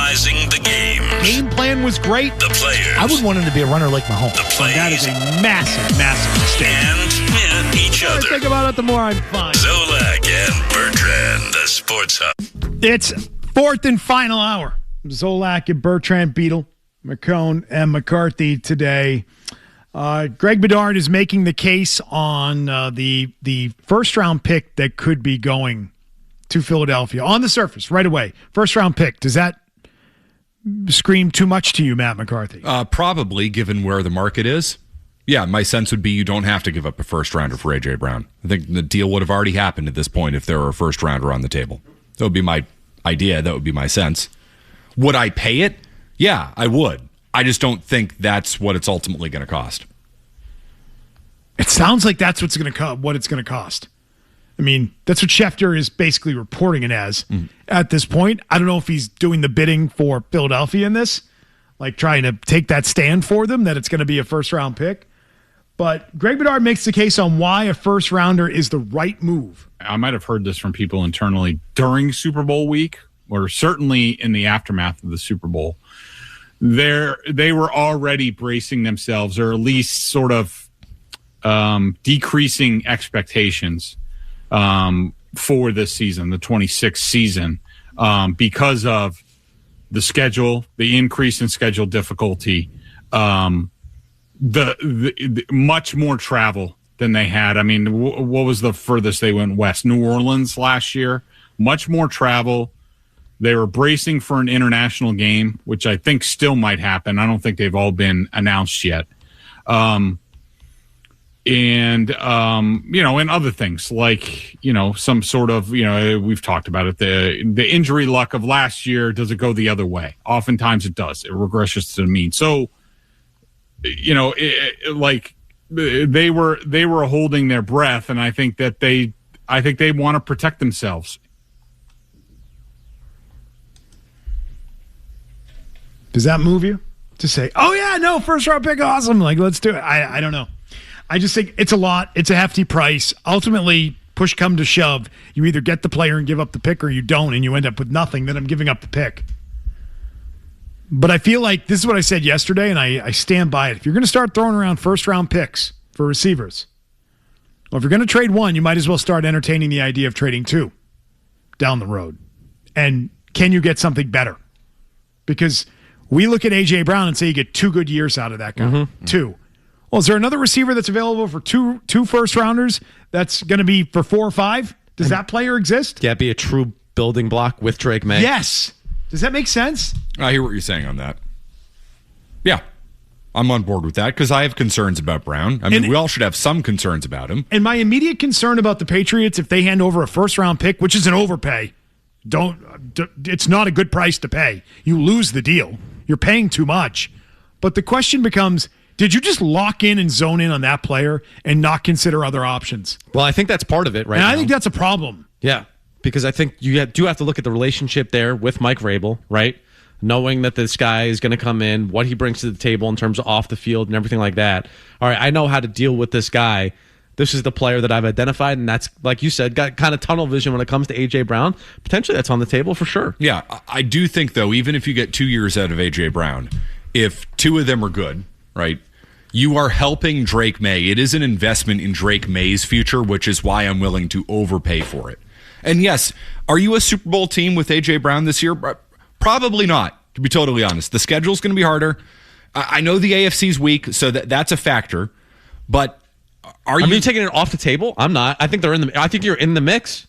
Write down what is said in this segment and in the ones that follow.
analyzing the games. Game plan was great. The players. I would want him to be a runner like Mahomes. The plays. That is a massive, massive mistake. And each The more I other. think about it, the more I'm fine. Zolak and Bertrand, the Sports Hub. It's fourth and final hour. Zolak and Bertrand, Beadle, McCone, and McCarthy today. Greg Bedard is making the case on the first-round pick that could be going to Philadelphia. On the surface, right away. First-round pick. Does that scream too much to you, Matt McCarthy? Probably, given where the market is. Yeah, my sense would be you don't have to give up a first-rounder for A.J. Brown. I think the deal would have already happened at this point if there were a first-rounder on the table. That would be my idea. That would be my sense. Would I pay it? Yeah, I would. I just don't think that's what it's ultimately going to cost. It sounds like that's what it's going to cost. I mean, that's what Schefter is basically reporting it as at this point. I don't know if he's doing the bidding for Philadelphia in this, like trying to take that stand for them, that it's going to be a first-round pick. But Greg Bedard makes the case on why a first-rounder is the right move. I might have heard this from people internally during Super Bowl week, or certainly in the aftermath of the Super Bowl. They were already bracing themselves, or at least sort of decreasing expectations for this season, the 26th season, because of the schedule, the increase in schedule difficulty, the much more travel than they had. I mean, what was the furthest they went west? New Orleans last year. Much more travel. They were bracing for an international game, which I think still might happen. I don't think they've all been announced yet. And other things like, some sort of, we've talked about it, the injury luck of last year, does it go the other way? Oftentimes it does. It regresses to the mean. So, they were holding their breath, and I think they want to protect themselves. Does that move you to say, oh, yeah, no, first-round pick, awesome, like, let's do it? I don't know. I just think it's a lot. It's a hefty price. Ultimately, push come to shove, you either get the player and give up the pick or you don't, and you end up with nothing. Then I'm giving up the pick. But I feel like this is what I said yesterday, and I stand by it. If you're going to start throwing around first-round picks for receivers, well, if you're going to trade one, you might as well start entertaining the idea of trading two down the road. And can you get something better? Because we look at A.J. Brown and say you get 2 good years out of that guy. Mm-hmm. 2. Well, is there another receiver that's available for two first-rounders that's going to be for 4 or 5? Does that player exist? Yeah, be a true building block with Drake May. Yes. Does that make sense? I hear what you're saying on that. Yeah, I'm on board with that because I have concerns about Brown. I mean, we all should have some concerns about him. And my immediate concern about the Patriots, if they hand over a first-round pick, which is an overpay, it's not a good price to pay. You lose the deal. You're paying too much. But the question becomes, did you just lock in and zone in on that player and not consider other options? Well, I think that's part of it right now. I think that's a problem. Yeah, because I think you do have to look at the relationship there with Mike Vrabel, right? Knowing that this guy is going to come in, what he brings to the table in terms of off the field and everything like that. All right, I know how to deal with this guy. This is the player that I've identified, and that's, like you said, got kind of tunnel vision when it comes to A.J. Brown. Potentially that's on the table for sure. Yeah, I do think, though, even if you get 2 years out of A.J. Brown, if 2 of them are good, right, you are helping Drake May. It is an investment in Drake May's future, which is why I'm willing to overpay for it. And yes, are you a Super Bowl team with A.J. Brown this year? Probably not, to be totally honest. The schedule's going to be harder. I know the AFC's weak, so that's a factor, but... Are you taking it off the table? I'm not. I think you're in the mix.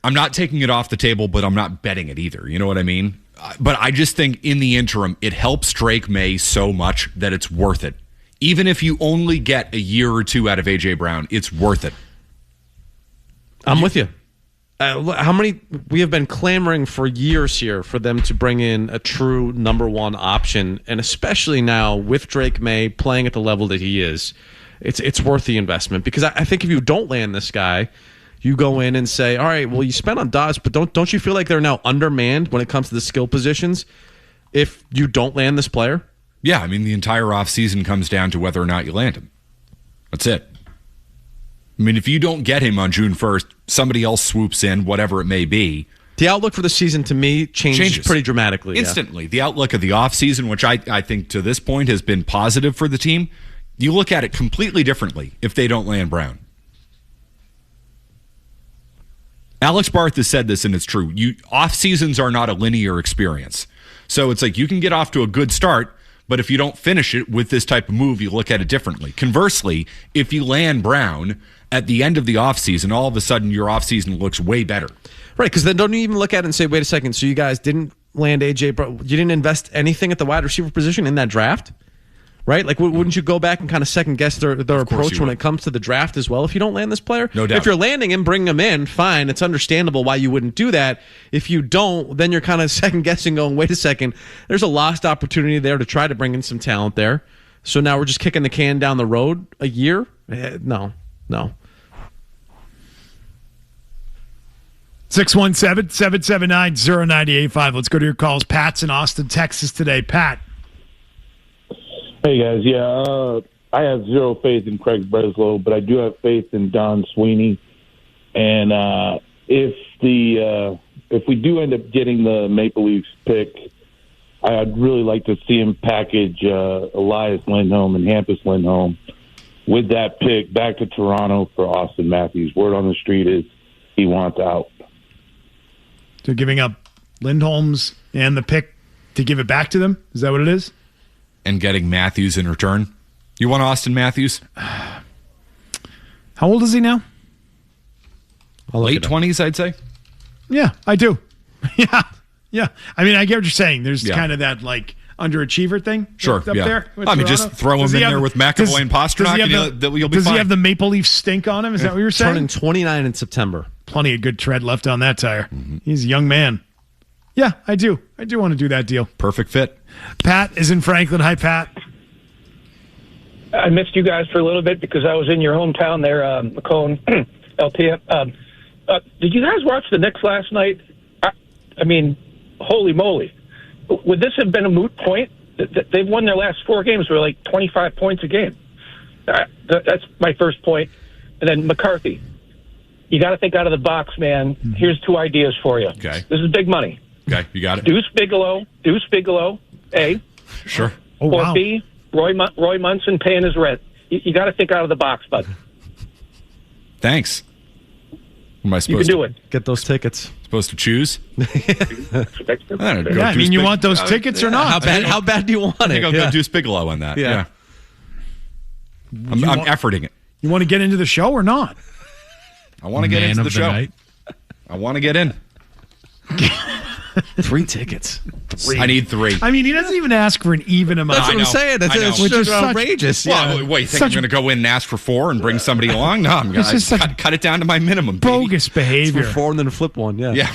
I'm not taking it off the table, but I'm not betting it either. You know what I mean? But I just think in the interim, it helps Drake May so much that it's worth it. Even if you only get a year or 2 out of A.J. Brown, it's worth it. I'm with you. We have been clamoring for years here for them to bring in a true number 1 option, and especially now with Drake May playing at the level that he is. It's worth the investment because I think if you don't land this guy, you go in and say, all right, well, you spent on Dobbs, but don't you feel like they're now undermanned when it comes to the skill positions if you don't land this player? Yeah, I mean, the entire offseason comes down to whether or not you land him. That's it. I mean, if you don't get him on June 1st, somebody else swoops in, whatever it may be. The outlook for the season, to me, changes pretty dramatically. Instantly. The outlook of the offseason, which I think to this point has been positive for the team, you look at it completely differently if they don't land Brown. Alex Barth has said this, and it's true. Off seasons are not a linear experience. So it's like you can get off to a good start, but if you don't finish it with this type of move, you look at it differently. Conversely, if you land Brown at the end of the offseason, all of a sudden your offseason looks way better. Right, because then don't you even look at it and say, wait a second, so you guys didn't land A.J. Brown? You didn't invest anything at the wide receiver position in that draft? Right? Like, wouldn't you go back and kind of second-guess their approach when it comes to the draft as well if you don't land this player? No doubt. If you're landing him, bringing him in, fine. It's understandable why you wouldn't do that. If you don't, then you're kind of second-guessing going, wait a second, there's a lost opportunity there to try to bring in some talent there. So now we're just kicking the can down the road a year? No. 617-779-0985. Let's go to your calls. Pat's in Austin, Texas today. Pat. Hey, guys. I have zero faith in Craig Breslow, but I do have faith in Don Sweeney. And if we do end up getting the Maple Leafs pick, I'd really like to see him package Elias Lindholm and Hampus Lindholm with that pick back to Toronto for Austin Matthews. Word on the street is he wants out. So giving up Lindholm's and the pick to give it back to them? Is that what it is? And getting Matthews in return. You want Austin Matthews? How old is he now? Late 20s, I'd say. Yeah, I do. Yeah. I mean, I get what you're saying. There's kind of that, like, underachiever thing. Sure, up there with I mean, Toronto. just throw him in there with McAvoy and Pastrnak, and you'll be does fine. he have the Maple Leaf stink on him? Is that what you're saying? Turning 29 in September. Plenty of good tread left on that tire. He's a young man. Yeah, I do. I do want to do that deal. Perfect fit. Pat is in Franklin. Hi, Pat. I missed you guys for a little bit because I was in your hometown there, Macomb, LP. Did you guys watch the Knicks last night? I mean, holy moly. Would this have been a moot point? They've won their last 4 games for like 25 points a game. That's my first point. And then McCarthy. You got to think out of the box, man. Here's 2 ideas for you. Okay. This is big money. Okay, you got it. Deuce Bigelow, A. Sure. Oh, Or wow. B, Roy Munson paying his rent. You got to think out of the box, bud. Thanks. What am I You supposed can do it. Get those tickets. Supposed to choose? I don't know, go Yeah, I Deuce mean, you Big- want those tickets or not? How bad do you want I think it? I'll go Deuce Bigelow on that. Yeah. I'm efforting it. You want to get into the show or not? I want to get into the show. Night. I want to get in. 3 tickets. I need 3. I mean, he doesn't even ask for an even amount. That's what I'm saying. That's I know. it's Which is just such- outrageous. Well, wait, you think I'm going to go in and ask for 4 and bring somebody along? No, I'm going This is to such cut it down to my minimum. Baby. bogus behavior. For 4 and then flip one. Yeah. Yeah.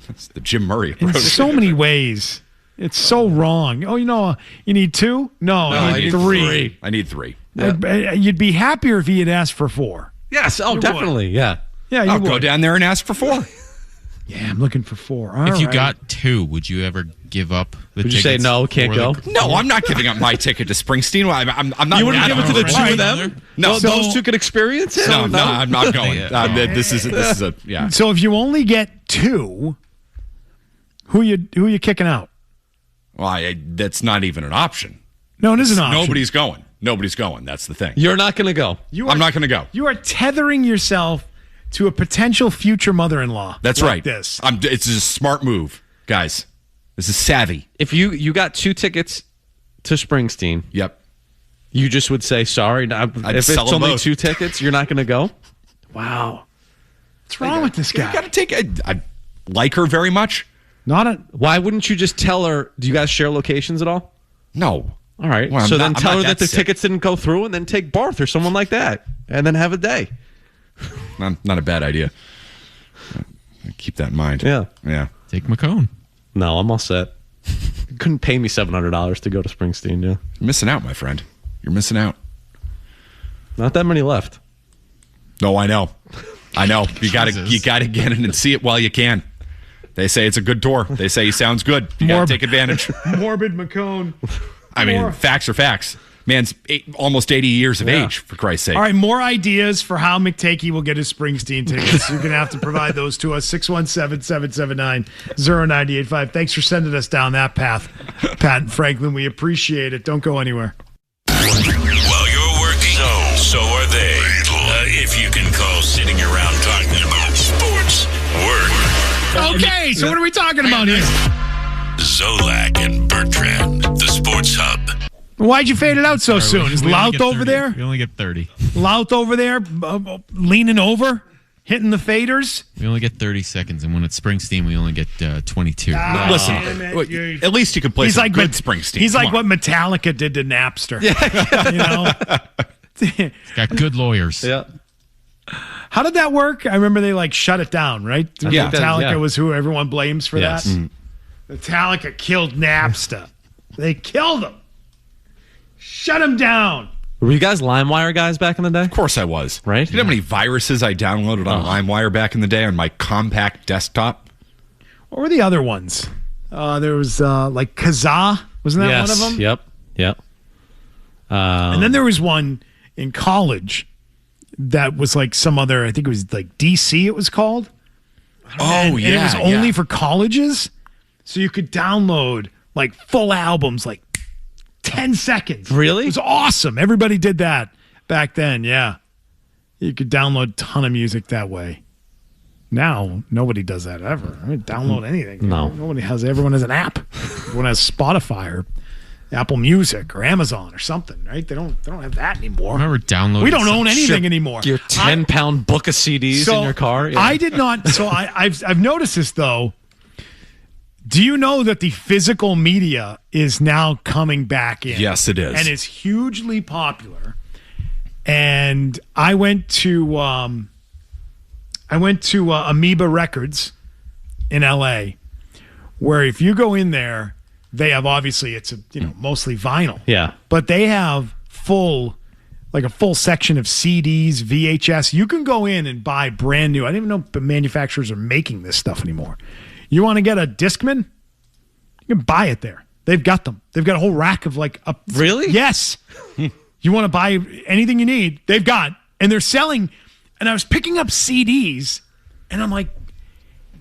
That's the Jim Murray In approach. so many ways. It's so wrong. Oh, you need 2? No, I need 3. I need 3. You'd be happier if he had asked for 4. Yes. Oh, definitely. Yeah. Yeah, you I'll would. go down there and ask for 4. Yeah, I'm looking for 4. If you got 2, would you ever give up the Would you tickets? say no, can't for go? the- No, I'm not giving up my ticket to Springsteen. I'm not. You wouldn't I give it don't to the know. 2 of them? No, So those 2 could experience it? No, I'm not going. Yeah. This is a yeah. So if you only get 2, who you kicking out? Well, that's not even an option. No, it is an option. Nobody's going. Nobody's going. That's the thing. You're not going to go. I'm not going to go. You are tethering yourself to a potential future mother-in-law. That's like right. This. It's a smart move, guys. This is savvy. If you got 2 tickets to Springsteen, Yep. you just would say sorry. If it's sell them only both. 2 tickets, you're not going to go? Wow. What's wrong with this You guy? got to take. I like her very much. Not a. Why wouldn't you just tell her, do you guys share locations at all? No. All right. Well, so I'm then not- tell I'm her not that the sick. tickets didn't go through and then take Barth or someone like that and then have a day. Not a bad idea. Keep that in mind. Yeah. Yeah. Take McCone. No, I'm all set. You couldn't pay me $700 to go to Springsteen, yeah. You're missing out, my friend. You're missing out. Not that many left. No, I know. You got to Jesus. get in and see it while you can. They say it's a good tour. They say he sounds good. You got to take advantage. Morbid McCone. I mean, More. facts are facts. Man's almost 80 years of age, for Christ's sake. All right, more ideas for how McTakey will get his Springsteen tickets. You're going to have to provide those to us. 617-779-0985. Thanks for sending us down that path, Pat and Franklin. We appreciate it. Don't go anywhere. While you're working, so are they. If you can call sitting around talking about sports work. Okay, so what are we talking about here? Zolak and Bertrand, the Sports Hub. Why'd you fade it out so soon? Is We only Louth get over 30. there? We only get 30. Louth over there, leaning over, hitting the faders? We only get 30 seconds, and when it's Springsteen, we only get 22. Listen, at least you can play some good Springsteen. He's like Come on. what Metallica did to Napster. You know? He's got good lawyers. Yeah. How did that work? I remember they shut it down, right? Yeah. Metallica was who everyone blames for Yes. that. Metallica killed Napster. They killed him. Shut him down. Were you guys LimeWire guys back in the day? Of course I was. Right? You know how many viruses I downloaded on LimeWire back in the day on my compact desktop? What were the other ones? There was Kazaa. Wasn't that one of them? Yep. And then there was one in college that was some other, I think it was DC it was called. And it was only for colleges. So you could download full albums, 10 seconds. Really? It was awesome. Everybody did that back then, yeah. You could download a ton of music that way. Now, nobody does that ever. Download anything. No. Everyone has an app. Everyone has Spotify or Apple Music or Amazon or something, right? They don't have that anymore. I remember downloading. We don't own anything anymore. Your 10-pound book of CDs in your car. Yeah. I did not. So I've noticed this though. Do you know that the physical media is now coming back in? Yes, it is, and it's hugely popular. And I went to Amoeba Records in LA, where if you go in there, they have obviously it's mostly vinyl. Yeah. But they have a full section of CDs, VHS. You can go in and buy brand new. I didn't even know the manufacturers are making this stuff anymore. You want to get a Discman? You can buy it there. They've got them. They've got a whole rack of Really? Yes. You want to buy anything you need, they've got. And they're selling. And I was picking up CDs, and I'm like,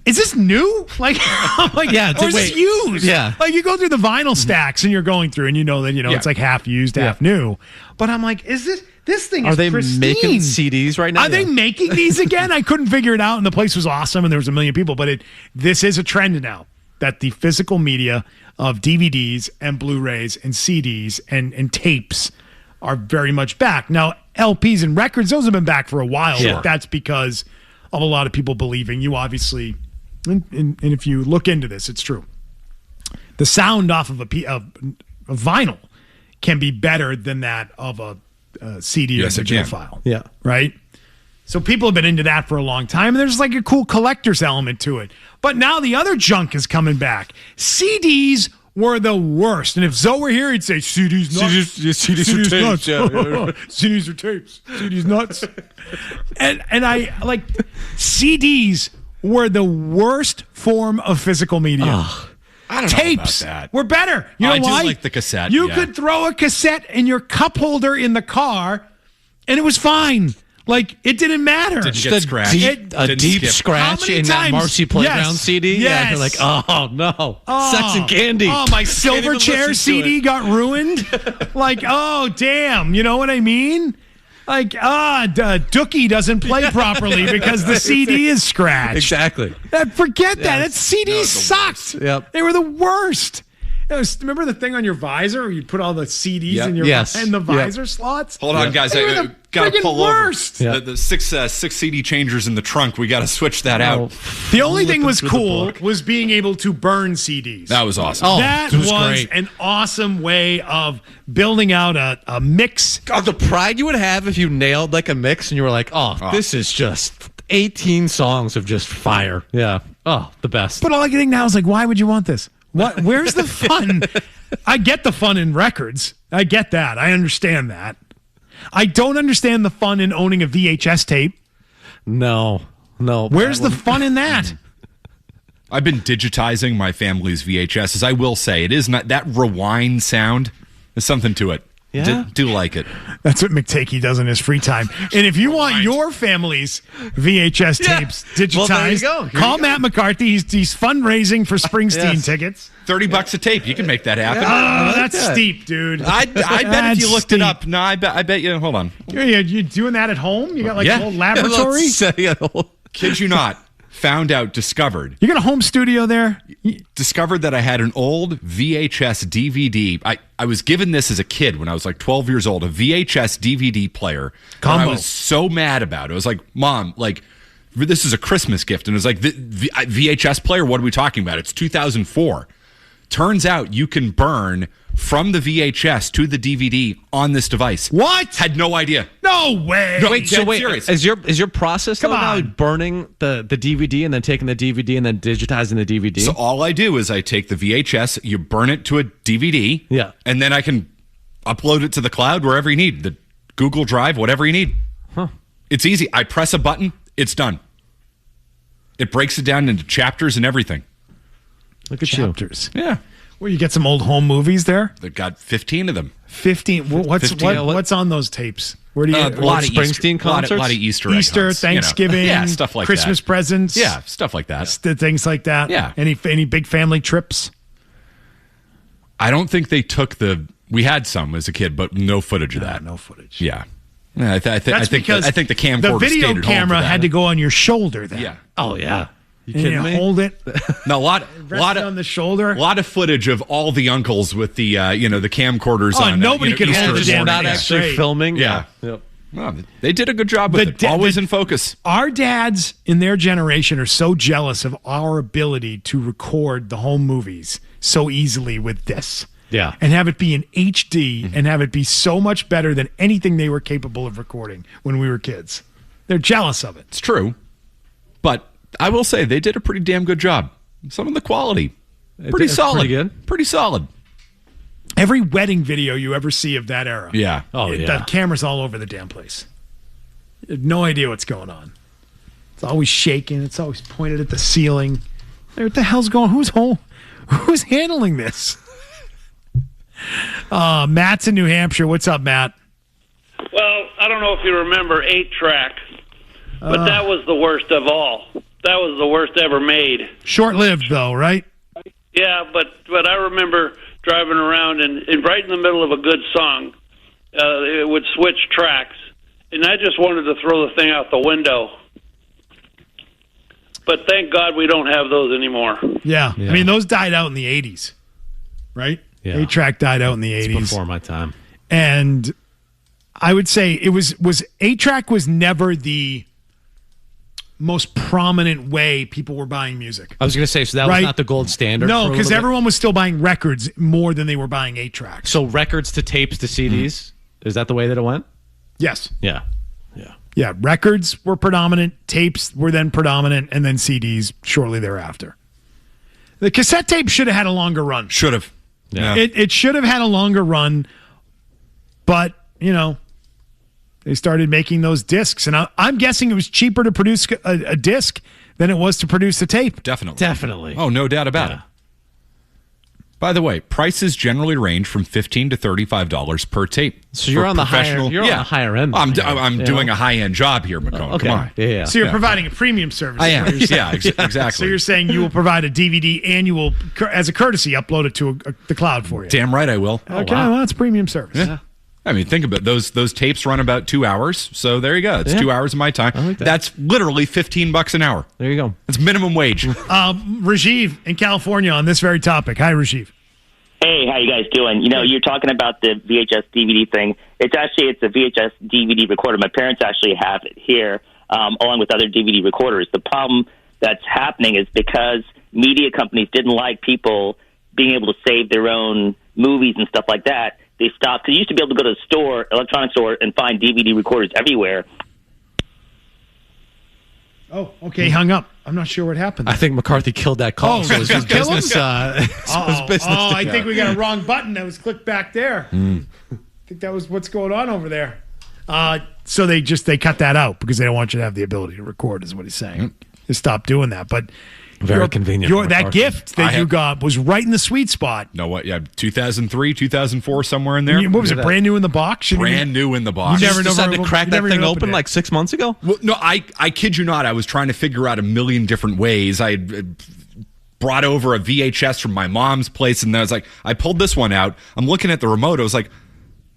is this new? I'm like, Yeah, or is this used? Yeah. You go through the vinyl stacks, and you're going through, and it's half used, half new. But I'm like, is this thing is Are they pristine. making CDs right now? Are they making these again? I couldn't figure it out, and the place was awesome, and there was a million people. But this is a trend now that the physical media of DVDs and Blu-rays and CDs and tapes are very much back. Now, LPs and records, those have been back for a while. Sure. But that's because of a lot of people believing you obviously, and if you look into this, it's true. The sound off of a vinyl can be better than that of a CD or digital file. Yeah. Right? So people have been into that for a long time, and there's a cool collector's element to it. But now the other junk is coming back. CDs were the worst. And if Zoe were here, he'd say, CDs nuts. CDs are nuts. tapes. Yeah. CDs are tapes. CDs nuts. and I CDs were the worst form of physical media. I don't know Tapes about that. were better. You know I do why? like the cassette, You yeah. could throw a cassette in your cup holder in the car, and it was fine. It didn't matter. Didn't get scratched. A Didn't deep skip. scratch How many in that times? Marcy Playground Yes. CD. Yes. Yeah, you're like, oh no, Sex and Candy. Oh, my Can't silver even chair listen to CD it. got ruined. Oh, damn. You know what I mean? Dookie doesn't play properly because the CD is scratched. Exactly. Forget that. That CD sucked. Yep. They were the worst. Remember the thing on your visor where you put all the CDs Yep. in your Yes. in the Yep. visor slots? Hold on, guys. They were I the got to friggin' pull worst. over. The six CD changers in the trunk. We got to switch that out. The only thing Flipping was through the cool book. was being able to burn CDs. That was awesome. Oh, That it was great. an awesome way of building out a mix. God, the pride you would have if you nailed a mix and you were like, oh, this is just 18 songs of just fire. Yeah. Oh, the best. But all I think now is why would you want this? What? Where's the fun? I get the fun in records. I get that. I understand that. I don't understand the fun in owning a VHS tape. No. Where's the fun in that? I've been digitizing my family's VHSs. I will say it is not that rewind sound. There's something to it. Yeah. Do like it. That's what McTakey does in his free time. And if you want your family's VHS tapes digitized, Well, there you go. Here call you go. Matt McCarthy. He's fundraising for Springsteen Yes. tickets. $30 a tape. You can make that happen. Oh, that's steep, dude. I bet if That's you looked it steep. up. No, I bet you. Hold on. You're doing that at home? You got like Yeah. a little laboratory? Kid you not. Discovered You got a home studio there? that I had an old VHS DVD. I was given this as a kid when I was like 12 years old, a VHS DVD player. And I Combo. was so mad about it. I was like, Mom, like, this is a Christmas gift. And it was like, VHS player? What are we talking about? It's 2004. Turns out you can burn from the VHS to the DVD on this device. What? Had no idea. No way. No, Wait, dead serious. is your process Come though now on. burning the DVD and then taking the DVD and then digitizing the DVD? So all I do is I take the VHS, you burn it to a DVD, Yeah. and then I can upload it to the cloud wherever you need, the Google Drive, whatever you need. Huh. It's easy. I press a button, it's done. It breaks it down into chapters and everything. Look at Chapters. Yeah. Well, you get some old home movies there? They've got 15 of them. 15. What's 15, what's on those tapes? Where do you A lot of Springsteen Easter, concerts? A lot of Easter egg Easter, hunts, you know. Thanksgiving, Yeah, stuff like Christmas that. presents? Yeah, stuff like that. Things like that? Yeah. Any big family trips? I don't think they took we had some as a kid, but no footage of that. No footage. Yeah. Yeah, I think That's because the camcorder the video stayed at home for camera that. had to go on your shoulder then. Yeah. Oh yeah. You And kidding you me? hold it, No, a lot rest it on of the shoulder. lot of footage of all the uncles with the the camcorders Oh, on. nobody could Easter hold the Just damn morning. not Yeah, actually great. filming. Yeah. Yep. Well, they did a good job with it. Always in focus. Our dads in their generation are so jealous of our ability to record the home movies so easily with this. Yeah. And have it be in HD and have it be so much better than anything they were capable of recording when we were kids. They're jealous of it. It's true, but I will say they did a pretty damn good job. Some of the quality, pretty It's solid. pretty good. Pretty solid. Every wedding video you ever see of that era. Yeah. Oh yeah. The camera's all over the damn place. You have no idea what's going on. It's always shaking. It's always pointed at the ceiling. What the hell's going on? Who's handling this? Matt's in New Hampshire. What's up, Matt? Well, I don't know if you remember 8-track, but that was the worst of all. That was the worst ever made. Short-lived, though, right? Yeah, but I remember driving around and right in the middle of a good song, it would switch tracks, and I just wanted to throw the thing out the window. But thank God we don't have those anymore. Yeah. I mean, those died out in the 80s, right? Yeah. 8-track died out in the 80s. Before my time. And I would say it was 8-track was never the most prominent way people were buying music. I was going to say, so that Right. was not the gold standard. No, for a because little bit? everyone was still buying records more than they were buying 8-tracks. So records to tapes to CDs. Is that the way that it went? Yes. Yeah. Yeah, records were predominant, tapes were then predominant, and then CDs shortly thereafter. The cassette tape should have had a longer run. Should have. Yeah. It should have had a longer run, but, they started making those discs. And I'm guessing it was cheaper to produce a disc than it was to produce a tape. Definitely. Oh, no doubt about it. By the way, prices generally range from $15 to $35 per tape. So you're For on the higher. professional- You're on the higher end. I'm You know? doing a high end job here, McCone. Okay. Come on. Yeah. So you're providing a premium service. I is am. what you're saying. Yeah, exactly. So you're saying you will provide a DVD annual as a courtesy, upload it to the cloud for you. Damn right I will. Okay, well, that's premium service. Yeah. I mean, think about it. Those tapes run about 2 hours. So there you go. It's 2 hours of my time. like that. That's literally $15 an hour. There you go. That's minimum wage. Rajiv in California on this very topic. Hi, Rajiv. Hey, how you guys doing? You're talking about the VHS DVD thing. It's a VHS DVD recorder. My parents actually have it here, along with other DVD recorders. The problem that's happening is because media companies didn't like people being able to save their own movies and stuff like that. They stopped. Because you used to be able to go to the store, electronic store, and find DVD recorders everywhere. Oh, okay, hung up. I'm not sure what happened. I think McCarthy killed that call. Oh, so it's his kill him? business. I think we got a wrong button that was clicked back there. I think that was what's going on over there. So they cut that out because they don't want you to have the ability to record, is what he's saying. They stopped doing that. But Very convenient. That gift that you got was right in the sweet spot. No, what? Yeah, 2003, 2004, somewhere in there. What was it? Brand new in the box? Brand new in the box. You never decided to crack that thing open like 6 months ago? Well, no, I kid you not. I was trying to figure out a million different ways. I had brought over a VHS from my mom's place, and I was like, I pulled this one out. I'm looking at the remote. I was like,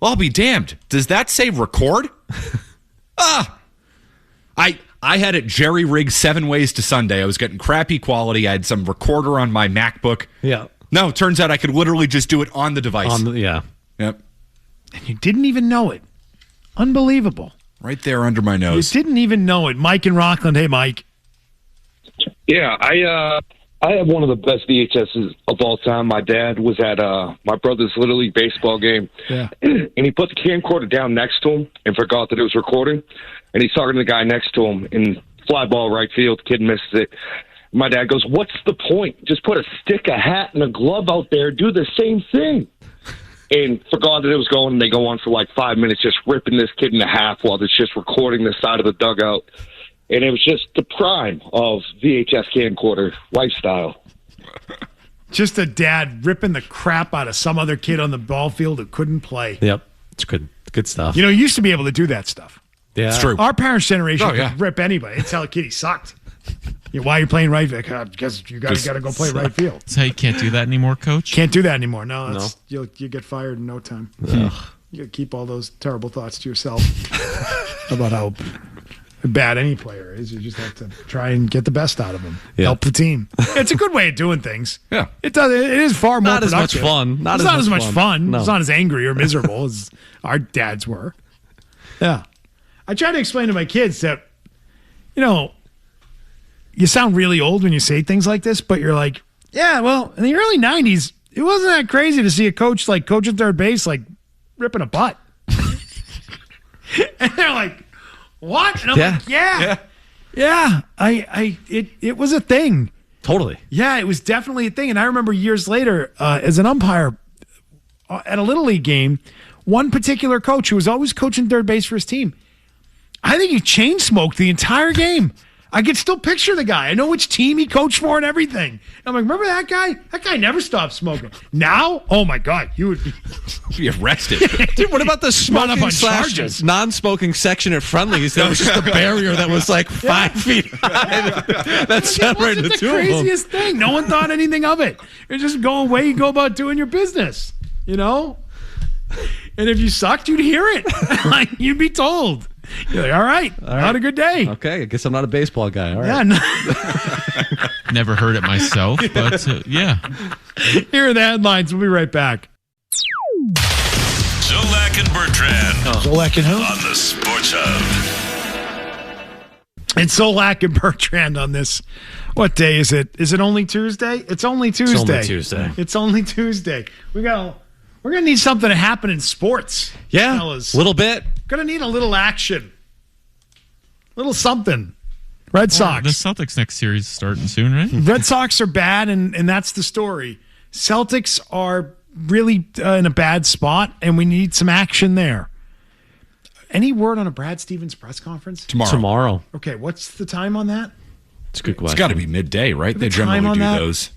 I'll be damned. Does that say record? I had it jerry-rigged 7 ways to Sunday. I was getting crappy quality. I had some recorder on my MacBook. Yeah. No, it turns out I could literally just do it on the device. Yeah. Yep. And you didn't even know it. Unbelievable. Right there under my nose. You didn't even know it. Mike in Rockland. Hey, Mike. Yeah, I have one of the best VHSs of all time. My dad was at my brother's Little League baseball game, and he put the camcorder down next to him and forgot that it was recording. And he's talking to the guy next to him in fly ball right field. The kid misses it. My dad goes, "What's the point? Just put a stick, a hat, and a glove out there. Do the same thing." And forgot that it was going. And they go on for like 5 minutes just ripping this kid in half while it's just recording the side of the dugout. And it was just the prime of VHS camcorder lifestyle. Just a dad ripping the crap out of some other kid on the ball field who couldn't play. Yep. It's good stuff. You used to be able to do that stuff. Yeah. It's true. Our parents' generation could rip anybody. They'd tell a kid he sucked. Why are you playing right field? Because you got to go play right field. So you can't do that anymore, Coach? Can't do that anymore. No. You get fired in no time. You got to keep all those terrible thoughts to yourself about how bad any player is. You just have to try and get the best out of them. Yeah. Help the team. It's a good way of doing things. Yeah. It does. It is far more productive. As much fun. It's not as much fun. No. It's not as angry or miserable as our dads were. Yeah. I try to explain to my kids that, you sound really old when you say things like this, but you're like, yeah, well, in the early 90s, it wasn't that crazy to see a coach like coaching third base, like ripping a butt. And they're like, what? And I'm like, yeah. It was a thing. Totally. Yeah, it was definitely a thing. And I remember years later, as an umpire at a Little League game, one particular coach who was always coaching third base for his team, I think he chain smoked the entire game. I can still picture the guy. I know which team he coached for and everything. I'm like, remember that guy? That guy never stopped smoking. Now, oh my God, you would be arrested. Dude, what about the smoking / non-smoking section at Friendly's? That was just a barrier that was like 5 feet high that separated the two of them. It was the craziest thing. No one thought anything of it. You're just go away. You go about doing your business, And if you sucked, you'd hear it. Like you'd be told. You're like, all right. Had a good day. Okay, I guess I'm not a baseball guy. All right. Yeah, Never heard it myself, but yeah. Here are the headlines. We'll be right back. Zolak and Bertrand. Zolak and who? On the Sports Hub. It's Zolak and Bertrand on this. What day is it? Is it only Tuesday? It's only Tuesday. It's only Tuesday. We're gonna need something to happen in sports. Yeah, fellas. A little bit. Gonna need a little action. A little something. Red Sox. The Celtics next series is starting soon, right? Red Sox are bad, and that's the story. Celtics are really in a bad spot, and we need some action there. Any word on a Brad Stevens press conference? Tomorrow. Okay, what's the time on that? It's a good question. It's got to be midday, right? They generally do those.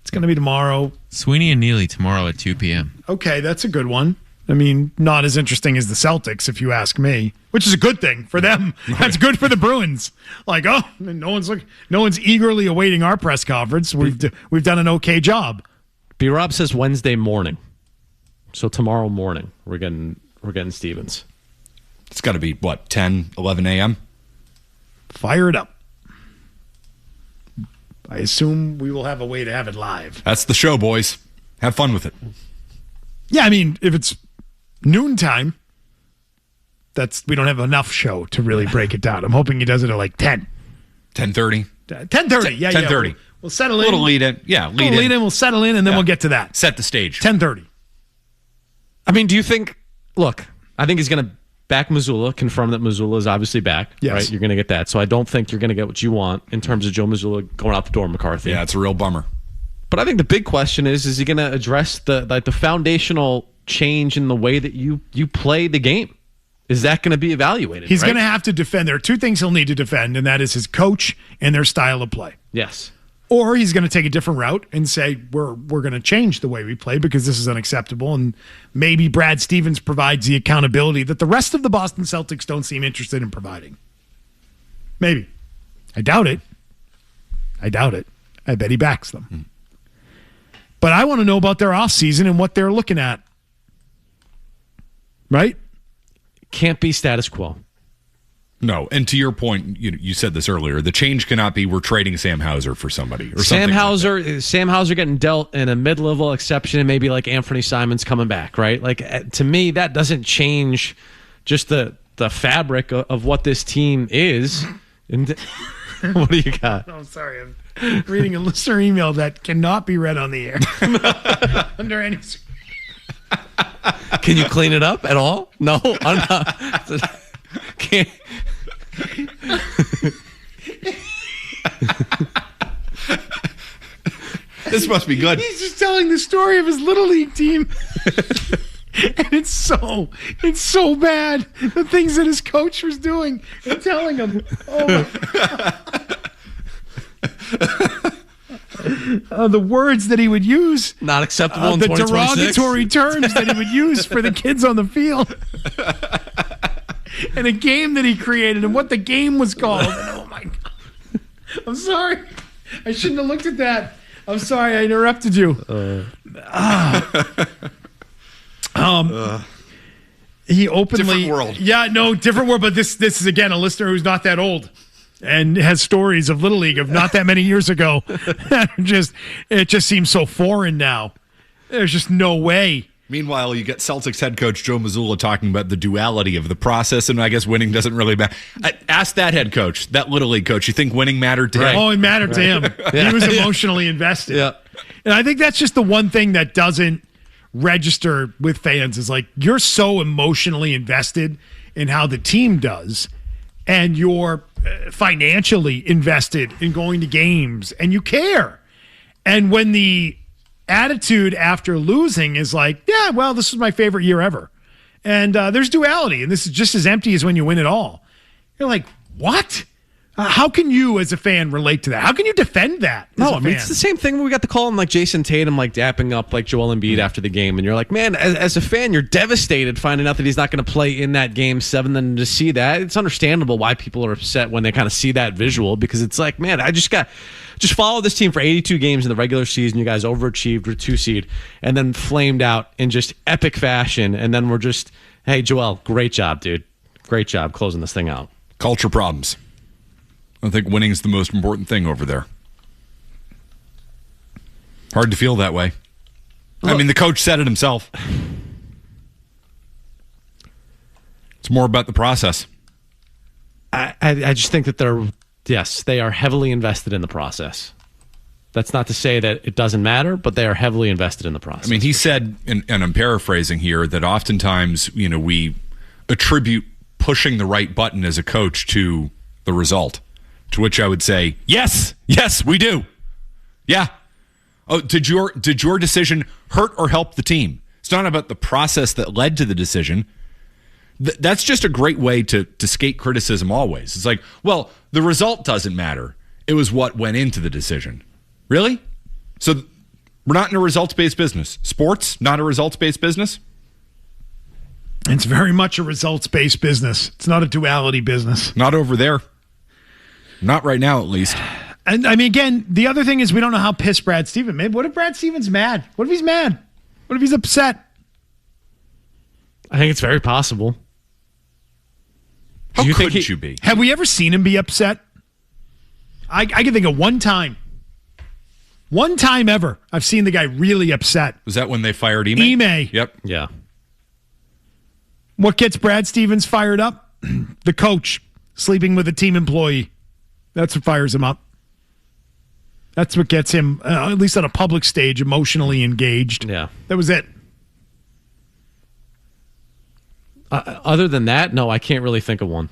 It's going to be tomorrow. Sweeney and Neely tomorrow at 2 p.m. Okay, that's a good one. I mean, not as interesting as the Celtics, if you ask me, which is a good thing for them. Right. That's good for the Bruins. Like, no one's eagerly awaiting our press conference. We've done an okay job. B-Rob says Wednesday morning, so tomorrow morning we're getting Stevens. It's got to be 10, 11 a.m. Fire it up. I assume we will have a way to have it live. That's the show, boys. Have fun with it. Yeah, I mean, if it's noontime, we don't have enough show to really break it down. I'm hoping he does it at like 10. 10:30. 10:30, yeah. 10:30. We'll settle in. A little lead in. Yeah, lead in. We'll settle in, and then we'll get to that. Set the stage. 10:30. I mean, do you think, look, I think he's going to back Mazzulla, confirm that Mazzulla is obviously back. Yes. Right? You're going to get that. So I don't think you're going to get what you want in terms of Joe Mazzulla going out the door, McCarthy. Yeah, it's a real bummer. But I think the big question is he going to address the foundational change in the way that you play the game? Is that going to be evaluated? He's going to have to defend. There are two things he'll need to defend, and that is his coach and their style of play. Yes. Or he's going to take a different route and say, we're going to change the way we play because this is unacceptable. And maybe Brad Stevens provides the accountability that the rest of the Boston Celtics don't seem interested in providing. Maybe. I doubt it. I bet he backs them. But I want to know about their offseason and what they're looking at. Right? Can't be status quo. No, and to your point, you said this earlier. The change cannot be we're trading Sam Hauser for somebody or Sam something. Sam Hauser getting dealt in a mid-level exception, and maybe like Anthony Simons coming back, right? Like to me, that doesn't change just the fabric of what this team is. And what do you got? Oh, sorry, I'm reading a listener email that cannot be read on the air under any. Can you clean it up at all? No, I'm not. Can't. This must be good. He's just telling the story of his Little League team. And it's so bad. The things that his coach was doing and telling him. Oh my. The words that he would use. Not acceptable in the 2026. derogatory terms that he would use for the kids on the field. And a game that he created and what the game was called. And oh my God. I'm sorry. I shouldn't have looked at that. I'm sorry I interrupted you. He openly different world. Yeah, no, different world, but this is again a listener who's not that old and has stories of Little League of not that many years ago. It just seems so foreign now. There's just no way. Meanwhile, you get Celtics head coach Joe Mazzulla talking about the duality of the process, and I guess winning doesn't really matter. Ask that head coach, that Little League coach. You think winning mattered to him? Oh, it mattered to him. He was emotionally invested. Yeah. And I think that's just the one thing that doesn't register with fans is like you're so emotionally invested in how the team does, and you're financially invested in going to games, and you care. And when the attitude after losing is like, yeah, well, this was my favorite year ever. And there's duality, and this is just as empty as when you win it all. You're like, what? How can you, as a fan, relate to that? How can you defend that? No, I mean, it's the same thing when we got the call on like Jason Tatum, like dapping up like Joel Embiid after the game. And you're like, man, as a fan, you're devastated finding out that he's not going to play in that game 7. And to see that, it's understandable why people are upset when they kind of see that visual, because it's like, man, I just follow this team for 82 games in the regular season. You guys overachieved with 2 seed and then flamed out in just epic fashion. And then we're just, hey, Joel, great job, dude. Great job closing this thing out. Culture problems. I think winning's the most important thing over there. Hard to feel that way. I mean, the coach said it himself. It's more about the process. I just think that they are heavily invested in the process. That's not to say that it doesn't matter, but they are heavily invested in the process. I mean, he said, and I'm paraphrasing here, that oftentimes, we attribute pushing the right button as a coach to the result. To which I would say, yes, we do. Yeah. Oh, did your decision hurt or help the team? It's not about the process that led to the decision. That's just a great way to skate criticism always. It's like, well, the result doesn't matter. It was what went into the decision. Really? So we're not in a results-based business. Sports, not a results-based business? It's very much a results-based business. It's not a duality business. Not over there. Not right now, at least. And I mean, again, the other thing is we don't know how pissed Brad Stevens made. What if Brad Stevens mad? What if he's mad? What if he's upset? I think it's very possible. How could you be? Have we ever seen him be upset? I can think of one time. One time ever I've seen the guy really upset. Was that when they fired Ime? Ime. Yep. Yeah. What gets Brad Stevens fired up? The coach sleeping with a team employee. That's what fires him up. That's what gets him, at least on a public stage, emotionally engaged. Yeah. That was it. Other than that, no, I can't really think of one.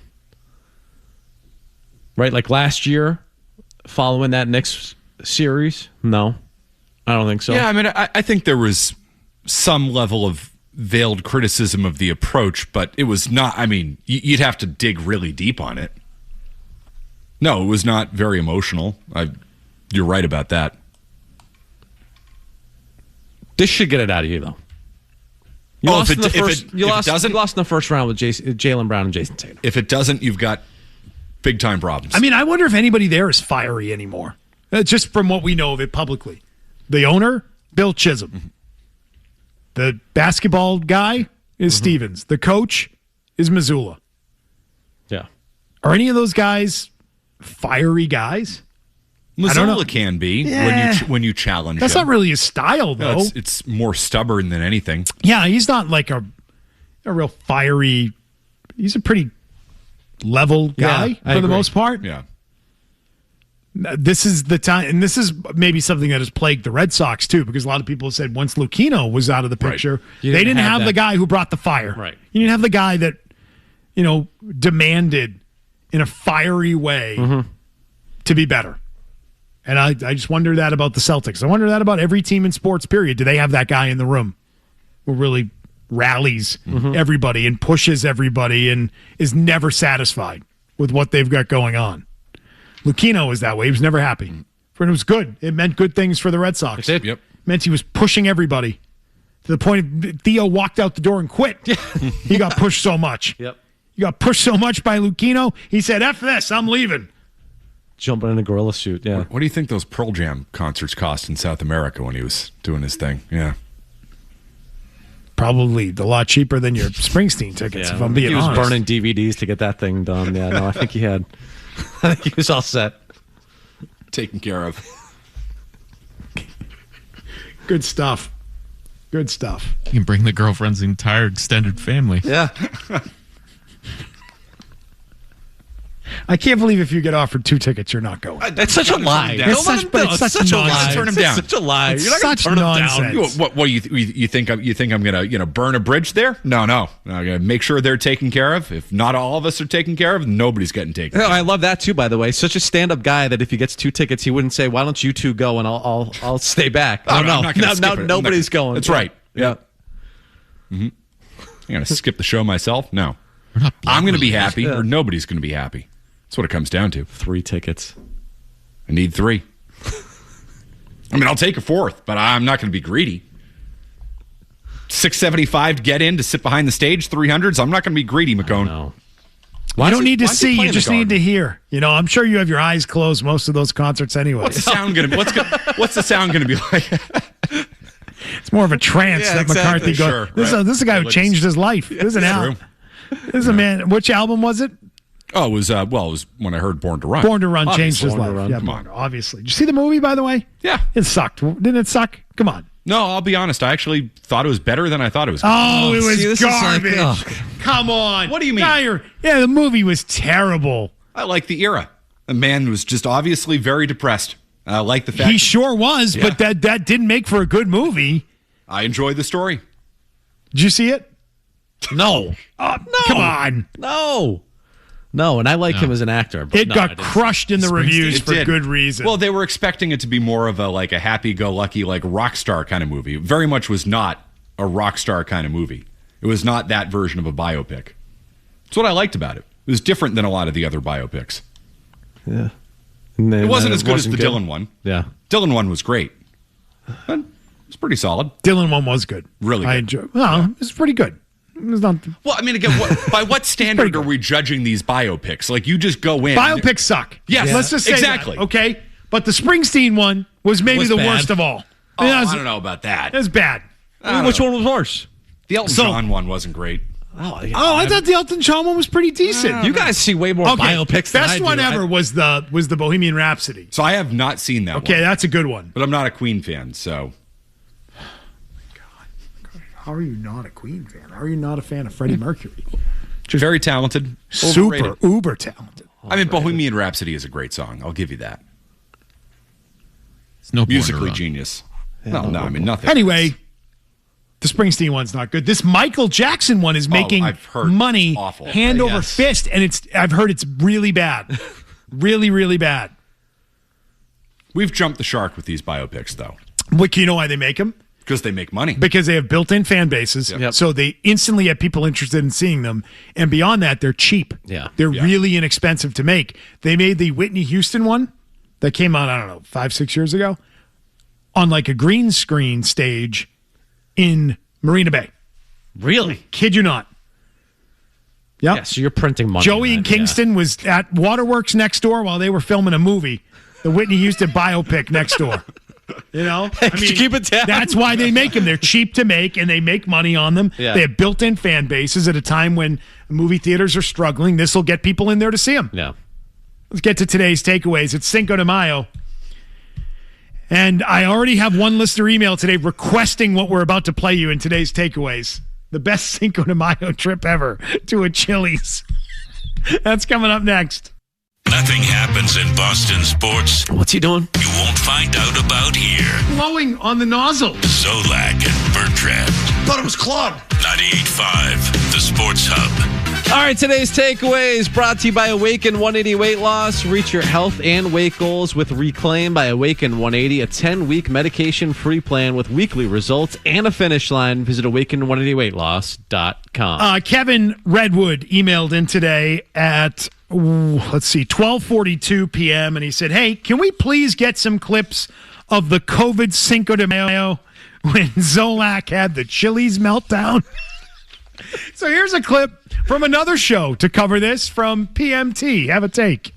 Right? Like last year, following that Knicks series? No, I don't think so. Yeah, I mean, I think there was some level of veiled criticism of the approach, but it was not, I mean, you'd have to dig really deep on it. No, it was not very emotional. You're right about that. This should get it out of you, though. You lost in the first round with Jaylen Brown and Jason Tatum. If it doesn't, you've got big-time problems. I mean, I wonder if anybody there is fiery anymore. Just from what we know of it publicly. The owner, Bill Chisholm. Mm-hmm. The basketball guy is Stevens. The coach is Missoula. Yeah. Are any of those guys fiery guys? Missoula can be when you challenge That's him. not really his style, though. No, it's more stubborn than anything. Yeah, he's not like a real fiery. He's a pretty level guy for the most part. Yeah. This is the time, and this is maybe something that has plagued the Red Sox, too, because a lot of people have said once Lucchino was out of the picture, they didn't have the guy who brought the fire. Right. You didn't have the guy that, demanded in a fiery way to be better. And I just wonder that about the Celtics. I wonder that about every team in sports, period. Do they have that guy in the room who really rallies everybody and pushes everybody and is never satisfied with what they've got going on? Lucchino was that way. He was never happy. And it was good. It meant good things for the Red Sox. It did. Yep. It meant he was pushing everybody to the point Theo walked out the door and quit. He got pushed so much. Yep. He got pushed so much by Lucchino, he said, F this, I'm leaving. Jumping in a gorilla suit, yeah. What do you think those Pearl Jam concerts cost in South America when he was doing his thing? Yeah. Probably a lot cheaper than your Springsteen tickets, if I'm being honest. He was burning DVDs to get that thing done. Yeah, no, I think he was all set. Taken care of. Good stuff. Good stuff. You can bring the girlfriend's entire extended family. Yeah. I can't believe if you get offered 2 tickets, you're not going. That's such a lie. It's such a lie. Turn him down. It's such a lie. It's You're not going to such turn him nonsense. down. What you think I'm gonna burn a bridge there? No. I'm gonna make sure they're taken care of. If not all of us are taken care of, nobody's getting taken care of. I love that too, by the way. Such a stand-up guy that if he gets 2 tickets, he wouldn't say, "Why don't you two go and I'll stay back." I'm No, not gonna skip it. nobody's going. That's right. Yeah. I'm gonna skip the show myself. No, I'm gonna be happy, or nobody's gonna be happy. That's what it comes down to. 3 tickets. I need 3. I mean, I'll take a 4th, but I'm not going to be greedy. $675 to get in to sit behind the stage, 300s. I'm not going to be greedy, McCone. No. You don't need to see. You just need to hear. I'm sure you have your eyes closed most of those concerts anyway. What's the sound going to be? What's the sound going to be like? It's more of a trance that McCarthy goes. Sure, This is a guy who changed his life. This is an album. This is a man. Which album was it? Oh, it was when I heard Born to Run. Born to Run changed his Born to life. Run. Yeah, Come on. obviously. Did you see the movie, by the way? Yeah. It sucked. Didn't it suck? Come on. No, I'll be honest. I actually thought it was better than I thought it was. Oh, it was see, this is like- garbage. Come on. What do you mean? The movie was terrible. I like the era. The man was just obviously very depressed. I like the fact He sure was, Yeah. but that didn't make for a good movie. I enjoyed the story. Did you see it? No. No. Come on. No, and I like him as an actor. But It got crushed in the reviews It for did. good reason. Well, they were expecting it to be more of a happy-go-lucky, rock star kind of movie. It very much was not a rock star kind of movie. It was not that version of a biopic. That's what I liked about it. It was different than a lot of the other biopics. Yeah. It wasn't as good as the Dylan one. Yeah. Dylan one was great. But it was pretty solid. Dylan one was good. Really I good. enjoyed. Well, it was pretty good. It was not. Well, I mean, again, by what standard are we judging these biopics? You just go in. Biopics suck. Yes, Let's just say exactly. that, okay? But the Springsteen one was maybe Was the bad. worst of all. Oh, It was, I don't know about that. It was bad. Which one was worse? The Elton John one wasn't great. Oh, I thought the Elton John one was pretty decent. You guys see way more biopics than I Best do. one ever was the Bohemian Rhapsody. So I have not seen that one. Okay, that's a good one. But I'm not a Queen fan, so. How are you not a Queen fan? How are you not a fan of Freddie Mercury? Very talented. Super, overrated. uber talented. I mean, Bohemian Rhapsody is a great song. I'll give you that. It's no Musically genius. No, I mean, nothing. Anyway, the Springsteen one's not good. This Michael Jackson one is making I've heard money it's awful. hand over Yes. fist, and I've heard it's really bad. Really, really bad. We've jumped the shark with these biopics, though. But you know why they make them? Because they make money. Because they have built-in fan bases, Yep. so they instantly have people interested in seeing them. And beyond that, they're cheap. Yeah. They're really inexpensive to make. They made the Whitney Houston one, that came out, I don't know, 5-6 years ago, on like a green screen stage in Marina Bay. Really? Kid you not. Yep. Yeah, so you're printing money. Joey and Kingston was at Waterworks next door while they were filming a movie, the Whitney Houston biopic next door. You know? Keep it down. That's why they make them. They're cheap to make, and they make money on them. Yeah. They have built-in fan bases at a time when movie theaters are struggling. This will get people in there to see them. Yeah. Let's get to today's takeaways. It's Cinco de Mayo. And I already have one listener email today requesting what we're about to play you in today's takeaways. The best Cinco de Mayo trip ever to a Chili's. That's coming up next. Nothing happens in Boston sports What's he doing? you won't find out about here. Blowing on the nozzle. Zolak and Bertrand. Thought it was Claude. 98.5, the Sports Hub. All right, today's takeaways brought to you by Awaken 180 Weight Loss. Reach your health and weight goals with Reclaim by Awaken 180, a 10-week medication-free plan with weekly results and a finish line. Visit awaken180weightloss.com. Kevin Redwood emailed in today at, 12:42 p.m., and he said, hey, can we please get some clips of the COVID Cinco de Mayo when Zolak had the Chili's meltdown? So here's a clip from another show to cover this from PMT. Have a take.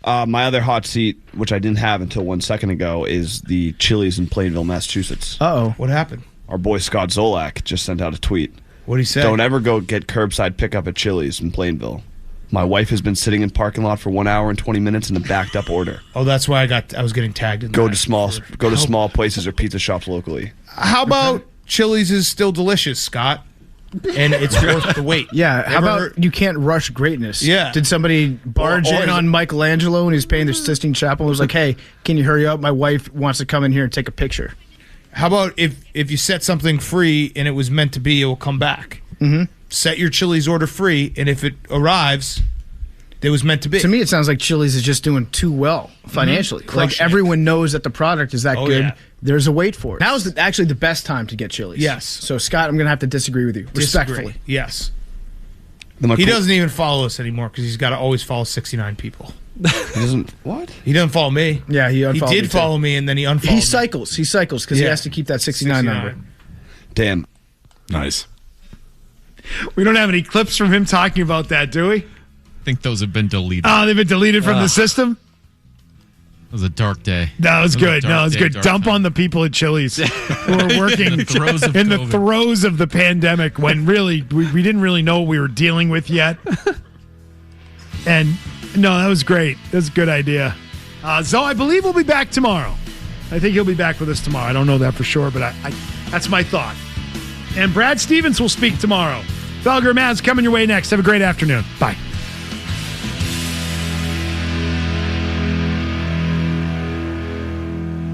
My other hot seat, which I didn't have until 1 second ago, is the Chili's in Plainville, Massachusetts. Uh-oh. What happened? Our boy Scott Zolak just sent out a tweet. What'd he say? Don't ever go get curbside pickup at Chili's in Plainville. My wife has been sitting in parking lot for 1 hour and 20 minutes in a backed up order. Oh, that's why I was getting tagged in Go that. to small places or pizza shops locally. How about Chili's is still delicious, Scott? And it's worth the wait. Yeah, how about you can't rush greatness? Yeah. Did somebody barge in on Michelangelo and he's paying the Sistine Chapel and was like, hey, can you hurry up? My wife wants to come in here and take a picture. How about if you set something free and it was meant to be, it will come back? Mm-hmm. Set your Chili's order free, and if it arrives, it was meant to be. To me, it sounds like Chili's is just doing too well financially. Mm-hmm. Like everyone knows that the product is that good. Yeah. There's a wait for it. Now's actually the best time to get Chili's. Yes. So, Scott, I'm going to have to disagree with you. Respectfully. Yes. He doesn't even follow us anymore because he's got to always follow 69 people. He doesn't what? He doesn't follow me. Yeah, he unfollowed He did follow me, and then he unfollowed He me. cycles. He cycles because he has to keep that 69 number. Damn. Nice. We don't have any clips from him talking about that, do we? I think those have been deleted. Oh, they've been deleted from the system? It was a dark day. No, it was good. No, it was good. Dump on the people at Chili's who are working in the throes of the pandemic when really we didn't really know what we were dealing with yet. And no, that was great. That's a good idea. So I believe we'll be back tomorrow. I think he'll be back with us tomorrow. I don't know that for sure, but I that's my thought. And Brad Stevens will speak tomorrow. Felger Mavs coming your way next. Have a great afternoon. Bye.